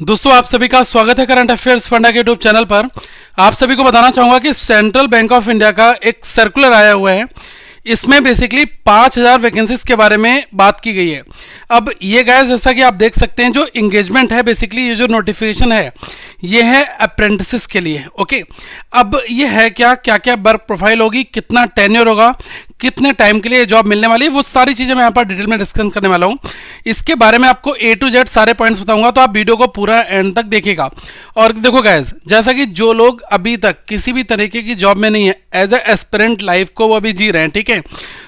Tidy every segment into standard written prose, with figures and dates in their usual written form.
दोस्तों आप सभी का स्वागत है करंट अफेयर्स फंडा के यूट्यूब चैनल पर। आप सभी को बताना चाहूंगा कि सेंट्रल बैंक ऑफ इंडिया का एक सर्कुलर आया हुआ है। इसमें बेसिकली 5000 वैकेंसीज के बारे में बात की गई है। अब ये गाइस जैसा कि आप देख सकते हैं, जो इंगेजमेंट है बेसिकली ये जो नोटिफिकेशन है ये है अप्रेंटिसेस के लिए। ओके, अब ये है क्या क्या वर्क प्रोफाइल होगी, कितना टेन्योर होगा, कितने टाइम के लिए जॉब मिलने वाली है, वो सारी चीजें मैं यहाँ पर डिटेल में डिस्कस करने वाला हूँ। इसके बारे में आपको A to Z सारे पॉइंट्स बताऊंगा, तो आप वीडियो को पूरा एंड तक देखिएगा। और देखो गाइस, जैसा कि जो लोग अभी तक किसी भी तरीके की जॉब में नहीं है, एज ए एस्पिरेंट लाइफ को वो अभी जी रहे हैं, ठीक है,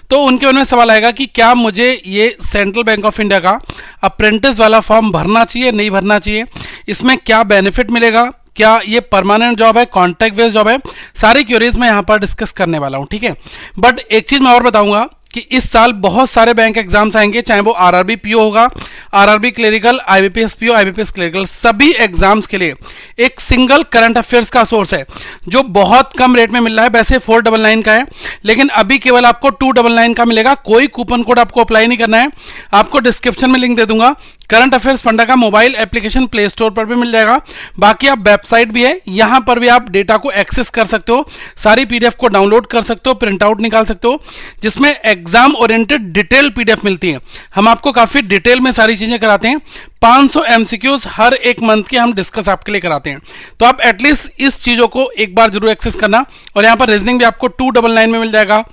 तो उनके मन में सवाल आएगा कि क्या मुझे ये सेंट्रल बैंक ऑफ इंडिया का अप्रेंटिस वाला फॉर्म भरना चाहिए, नहीं भरना चाहिए, इसमें क्या बेनिफिट मिलेगा, क्या ये परमानेंट जॉब है, कॉन्ट्रैक्ट बेस्ड जॉब है, सारी क्यूरीज मैं यहाँ पर डिस्कस करने वाला हूँ, ठीक है। बट एक चीज मैं और बताऊंगा कि इस साल बहुत सारे बैंक एग्जाम्स आएंगे, चाहे वो आरआरबी पीओ होगा, RRB clerical, IBPS PO, IBPS clerical, सभी एग्जाम्स के लिए एक सिंगल करंट अफेयर्स का सोर्स है जो बहुत कम रेट में मिल रहा है। वैसे 499 का है, लेकिन अभी केवल आपको 299 का मिलेगा। कोई कूपन कोड आपको अप्लाई नहीं करना है। आपको डिस्क्रिप्शन में लिंक दे दूंगा। करंट अफेयर्स फंडा का मोबाइल एप्लीकेशन प्ले स्टोर पर भी मिल जाएगा। बाकी आप वेबसाइट भी है, यहां पर भी आप डेटा को एक्सेस कर सकते हो, सारी पीडीएफ को डाउनलोड कर सकते हो, प्रिंट आउट निकाल सकते हो, जिसमें एग्जाम ओरिएंटेड डिटेल पीडीएफ मिलती है। हम आपको काफी डिटेल में सारी चीजें कराते हैं। 500 एमसीक्यूज हर एक मंथ के हम डिस्कस आपके लिए कराते हैं, तो आप एटलीस्ट इस चीजों को एक बार जरूर एक्सेस करना। और यहाँ पर रीजनिंग भी आपको 299 में मिल जाएगा,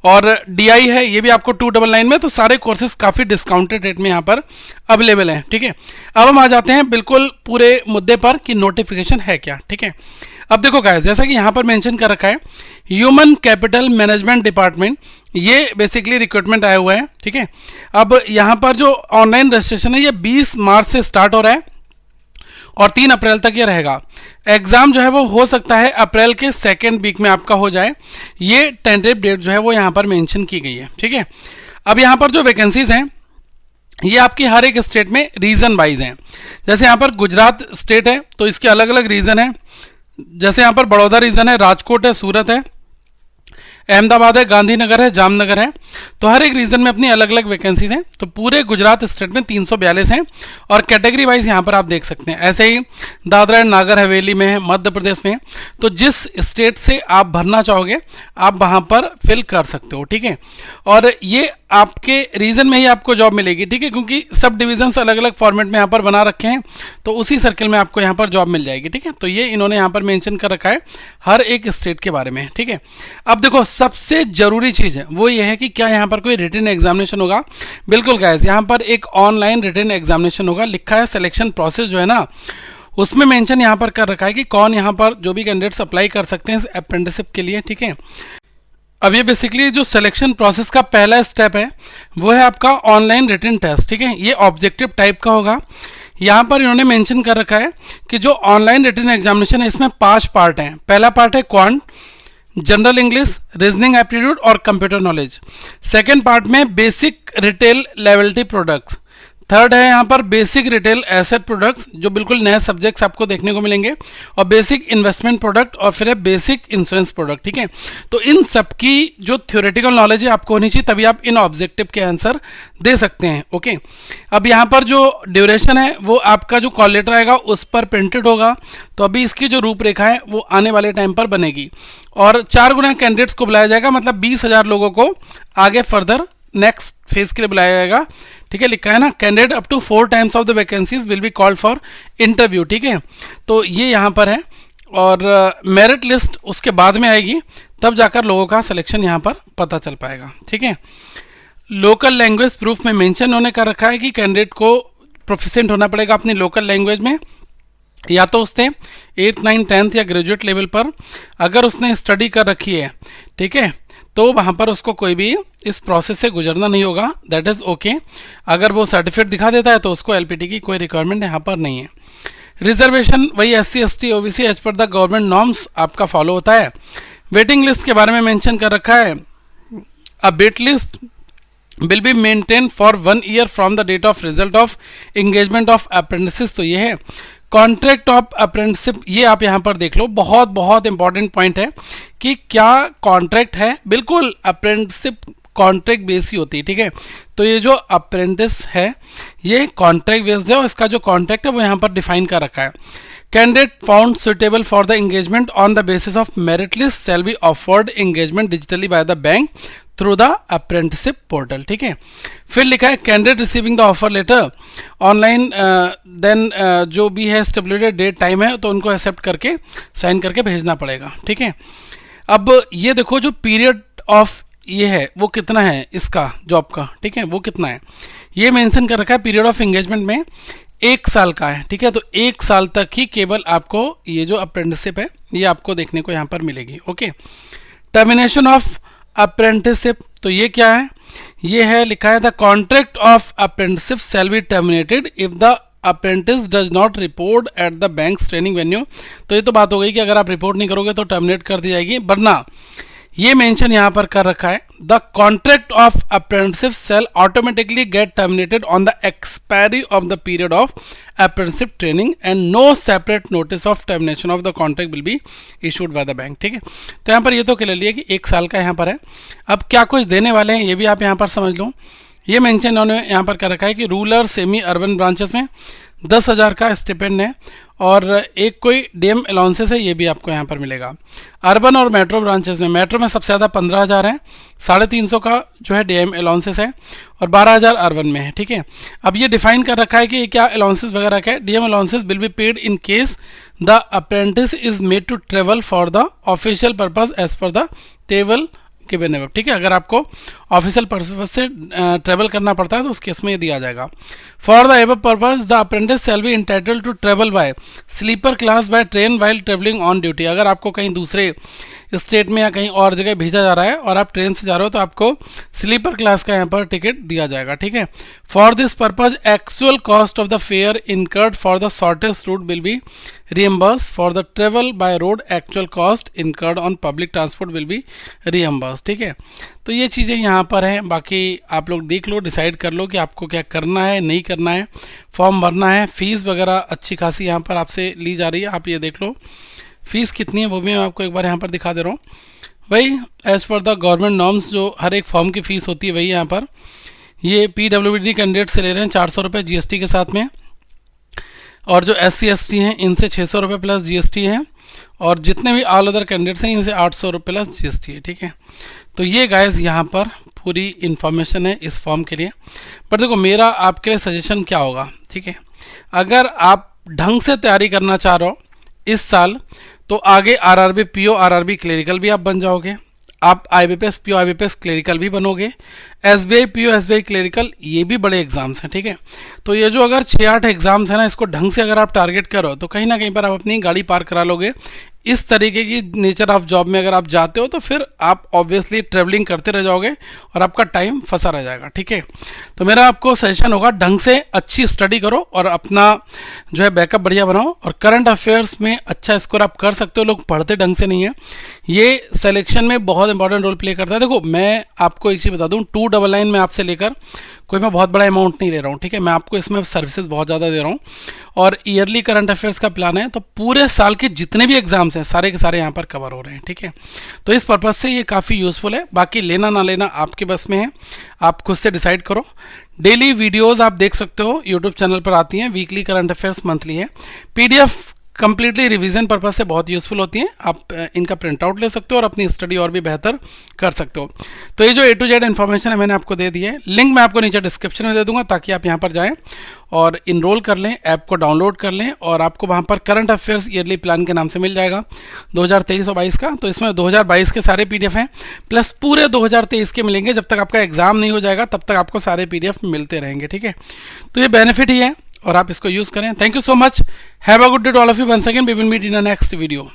और डीआई है ये भी आपको 299 में। तो सारे कोर्सेज काफी डिस्काउंटेड रेट में यहाँ पर अवेलेबल हैं, ठीक है। अब हम आ जाते हैं बिल्कुल पूरे मुद्दे पर कि नोटिफिकेशन है क्या, ठीक है। अब देखो गाइस, जैसा कि यहाँ पर मेंशन कर रखा है, ह्यूमन कैपिटल मैनेजमेंट डिपार्टमेंट, ये बेसिकली रिक्रूटमेंट आया हुआ है, ठीक है। अब यहाँ पर जो ऑनलाइन रजिस्ट्रेशन है ये 20 मार्च से स्टार्ट हो रहा है और 3 अप्रैल तक ये रहेगा। एग्जाम जो है वो हो सकता है अप्रैल के सेकेंड वीक में आपका हो जाए। ये टेंटेटिव डेट जो है वो यहाँ पर मेंशन की गई है, ठीक है। अब यहाँ पर जो वैकेंसीज हैं ये आपकी हर एक स्टेट में रीजन वाइज हैं। जैसे यहाँ पर गुजरात स्टेट है तो इसके अलग अलग रीजन है। जैसे यहाँ पर बड़ौदा रीजन है, राजकोट है, सूरत है, अहमदाबाद है, गांधीनगर है, जामनगर है। तो हर एक रीजन में अपनी अलग अलग वैकेंसीज हैं। तो पूरे गुजरात स्टेट में 342 हैं और कैटेगरी वाइज यहाँ पर आप देख सकते हैं। ऐसे ही दादरा एंड नागर हवेली में है, मध्य प्रदेश में है। तो जिस स्टेट से आप भरना चाहोगे आप वहाँ पर फिल कर सकते हो, ठीक है। और ये आपके रीजन में ही आपको जॉब मिलेगी, ठीक है, क्योंकि सब डिविजन्स अलग अलग फॉर्मेट में यहाँ पर बना रखे हैं, तो उसी सर्कल में आपको यहाँ पर जॉब मिल जाएगी, ठीक है। तो ये इन्होंने यहाँ पर मेंशन कर रखा है हर एक स्टेट के बारे में, ठीक है। अब देखो, सबसे जरूरी चीज है वो ये है कि क्या यहाँ पर कोई रिटन एग्जामिनेशन होगा। बिल्कुल गाइस, यहाँ पर एक ऑनलाइन रिटन एग्जामिनेशन होगा। लिखा है सिलेक्शन प्रोसेस जो है ना, उसमें मेंशन यहाँ पर कर रखा है कि कौन यहाँ पर जो भी कैंडिडेट्स अप्लाई कर सकते हैं इस अप्रेंटिसशिप के लिए, ठीक है। अब ये बेसिकली जो सिलेक्शन प्रोसेस का पहला स्टेप है वो है आपका ऑनलाइन रिटन टेस्ट, ठीक है। ये ऑब्जेक्टिव टाइप का होगा। यहाँ पर इन्होंने मेंशन कर रखा है कि जो ऑनलाइन रिटन एग्जामिनेशन है इसमें 5 पार्ट हैं। पहला पार्ट है quant, general English, reasoning aptitude और कंप्यूटर नॉलेज। सेकेंड पार्ट में बेसिक रिटेल लेवलिटी प्रोडक्ट्स। थर्ड है यहाँ पर बेसिक रिटेल एसेट प्रोडक्ट्स, जो बिल्कुल नए सब्जेक्ट्स आपको देखने को मिलेंगे, और बेसिक इन्वेस्टमेंट प्रोडक्ट, और फिर है बेसिक इंश्योरेंस प्रोडक्ट, ठीक है। तो इन सब की जो थ्योरेटिकल नॉलेज है आपको होनी चाहिए, तभी आप इन ऑब्जेक्टिव के आंसर दे सकते हैं, ओके। अब यहाँ पर जो ड्यूरेशन है वो आपका जो कॉल लेटर आएगा उस पर प्रिंटेड होगा। तो अभी इसकी जो रूपरेखा है वो आने वाले टाइम पर बनेगी, और 4 गुना कैंडिडेट्स को बुलाया जाएगा, मतलब 20,000 लोगों को आगे फर्दर नेक्स्ट फेज के लिए बुलाया जाएगा, ठीक है। लिखा है ना, candidate up to 4 times of the vacancies will be called for interview, ठीक है। तो ये यहाँ पर है, और मेरिट लिस्ट उसके बाद में आएगी, तब जाकर लोगों का सिलेक्शन यहाँ पर पता चल पाएगा, ठीक है। लोकल लैंग्वेज प्रूफ में मेंशन होने का रखा है कि कैंडिडेट को प्रोफिशिएंट होना पड़ेगा अपनी लोकल लैंग्वेज में, या तो उसने 8th 9th 10th या ग्रेजुएट लेवल पर अगर उसने स्टडी कर रखी है, ठीक है, तो वहाँ पर उसको कोई भी इस प्रोसेस से गुजरना नहीं होगा, दैट इज़ ओके। अगर वो सर्टिफिकेट दिखा देता है तो उसको एलपीटी की कोई रिक्वायरमेंट यहाँ पर नहीं है। रिजर्वेशन वही SC ST OBC as per the government norms आपका फॉलो होता है। वेटिंग लिस्ट के बारे में मेंशन कर रखा है, a wait list will be maintain for 1 year from the date of result of engagement of apprentice. तो ये है कॉन्ट्रैक्ट ऑफ अप्रेंटिसशिप, ये आप यहाँ पर देख लो, बहुत बहुत इंपॉर्टेंट पॉइंट है कि क्या कॉन्ट्रैक्ट है। बिल्कुल अप्रेंटिसशिप कॉन्ट्रैक्ट बेस ही होती है, ठीक है। तो ये जो अप्रेंटिस है ये कॉन्ट्रैक्ट बेस्ड है और इसका जो कॉन्ट्रैक्ट है वो यहाँ पर डिफाइन कर रखा है। Candidate found suitable for the engagement on the basis of merit list shall be offered engagement digitally by the bank through the apprenticeship portal, ठीक है। फिर लिखा है candidate receiving the offer letter online then जो भी है स्टेबुलेटेड date time है तो उनको एक्सेप्ट करके साइन करके भेजना पड़ेगा, ठीक है। अब ये देखो जो पीरियड ऑफ ये है वो कितना है इसका जॉब का, ठीक है, वो कितना है ये मेंशन कर रखा है। पीरियड ऑफ एंगेजमेंट में 1 साल का है, ठीक है। तो 1 साल तक ही केवल आपको ये जो अप्रेंटिसशिप है ये आपको देखने को यहाँ पर मिलेगी, ओके। टर्मिनेशन ऑफ अप्रेंटिसशिप, तो ये क्या है, ये है लिखा है the contract of apprenticeship shall be terminated if the apprentice does not report at the banks training venue. तो ये तो बात हो गई कि अगर आप रिपोर्ट नहीं करोगे तो टर्मिनेट कर दी जाएगी, वरना ये मेंशन यहाँ पर कर रखा है the contract of apprenticeship shall automatically get terminated on the expiry of the period of apprenticeship training and no separate notice of termination of the contract will be issued by the bank, ठीक है। तो यहाँ पर ये तो clear लिया कि 1 साल का यहाँ पर है। अब क्या कुछ देने वाले हैं ये भी आप यहाँ पर समझ लो। ये मेंशन इन्होंने यहाँ पर कर रखा है कि रूरल सेमी अर्बन ब्रांचेस में 10,000 का स्टिपेंड है और एक कोई डीएम अलाउंसेस है ये भी आपको यहाँ पर मिलेगा। अर्बन और मेट्रो ब्रांचेस में, मेट्रो में सबसे ज़्यादा 15,000 है, 350 का जो है डीएम अलाउंसेस है और 12,000 अर्बन में है, ठीक है। अब ये डिफाइन कर रखा है कि क्या अलाउंसेस वगैरह क्या है। DM allowances will be paid in case the apprentice is made to travel for the official purpose as per the table given above, ठीक है। अगर आपको ऑफिशियल पर्पज से ट्रेवल करना पड़ता है तो उस केस में ये दिया जाएगा। For the above purpose the apprentice shall be entitled to travel by sleeper class by train while travelling on duty. अगर आपको कहीं दूसरे स्टेट में या कहीं और जगह भेजा जा रहा है और आप ट्रेन से जा रहे हो तो आपको स्लीपर क्लास का यहाँ पर टिकट दिया जाएगा, ठीक है। For this purpose actual cost of the fair incurred for the shortest route will be reimbursed for the travel by road actual cost incurred on public transport will be reimbursed, ठीक है। तो ये चीज़ें यहाँ पर हैं, बाकी आप लोग देख लो, डिसाइड कर लो कि आपको क्या करना है नहीं करना है, फॉर्म भरना है। फीस वगैरह अच्छी खासी यहाँ पर आपसे ली जा रही है, आप ये देख लो फीस कितनी है वो भी मैं आपको एक बार यहाँ पर दिखा दे रहा हूँ। वही as per the government norms जो हर एक फॉर्म की फ़ीस होती है वही यहाँ पर ये PWD कैंडिडेट से ले रहे हैं 400 रुपये GST के साथ में, और जो SC ST हैं इनसे 600 रुपये प्लस GST है, और जितने भी ऑल अदर कैंडिडेट्स हैं इनसे 800 रुपये प्लस GST है, ठीक है। तो ये गाइस यहाँ पर पूरी इन्फॉर्मेशन है इस फॉर्म के लिए। पर देखो मेरा आपके लिए सजेशन क्या होगा, ठीक है, अगर आप ढंग से तैयारी करना चाह रहे हो इस साल तो आगे RRB PO RRB क्लरिकल भी आप बन जाओगे, आप IBPS PO IBPS क्लरिकल भी बनोगे, SBI PO SBI क्लरिकल ये भी बड़े एग्जाम्स हैं, ठीक है। तो ये जो अगर 6-8 एग्जाम्स हैं ना इसको ढंग से अगर आप टारगेट करो तो कहीं ना कहीं पर आप अपनी गाड़ी पार करा लोगे। इस तरीके की नेचर ऑफ जॉब में अगर आप जाते हो तो फिर आप ऑब्वियसली ट्रेवलिंग करते रह जाओगे और आपका टाइम फंसा रह जाएगा, ठीक है। तो मेरा आपको सजेशन होगा ढंग से अच्छी स्टडी करो और अपना जो है बैकअप बढ़िया बनाओ, और करंट अफेयर्स में अच्छा स्कोर आप कर सकते हो। लोग पढ़ते ढंग से नहीं है, ये सिलेक्शन में बहुत इंपॉर्टेंट रोल प्ले करता है। देखो मैं आपको एक चीज़ बता दूँ, 299 में आपसे लेकर कोई मैं बहुत बड़ा अमाउंट नहीं ले रहा हूँ, ठीक है। मैं आपको इसमें सर्विसेज बहुत ज़्यादा दे रहा हूँ और ईयरली करंट अफेयर्स का प्लान है, तो पूरे साल के जितने भी एग्जाम्स हैं सारे के सारे यहाँ पर कवर हो रहे हैं, ठीक है। तो इस पर्पज़ से ये काफ़ी यूज़फुल है। बाकी लेना ना लेना आपके बस में है, आप खुद से डिसाइड करो। डेली वीडियोज़ आप देख सकते हो यूट्यूब चैनल पर आती हैं, वीकली करंट अफेयर्स मंथली है, PDF कंप्लीटली रिवीजन पर्पज से बहुत यूज़फुल होती हैं। आप इनका प्रिंट आउट ले सकते हो और अपनी स्टडी और भी बेहतर कर सकते हो। तो ये जो A to Z इन्फॉर्मेशन है मैंने आपको दे दी है, लिंक मैं आपको नीचे डिस्क्रिप्शन में दे दूंगा ताकि आप यहाँ पर जाएं और इनरोल कर लें, ऐप को डाउनलोड कर लें, और आपको वहाँ पर करंट अफेयर्स ईयरली प्लान के नाम से मिल जाएगा 2023 और 22 का। तो इसमें 2022 के सारे PDF हैं प्लस पूरे 2023 के मिलेंगे। जब तक आपका एग्जाम नहीं हो जाएगा तब तक आपको सारे PDF मिलते रहेंगे, ठीक है। तो ये बेनिफिट ही है और आप इसको यूज़ करें। Thank you so much, have a good day to all of you. Once again we will meet in the next video.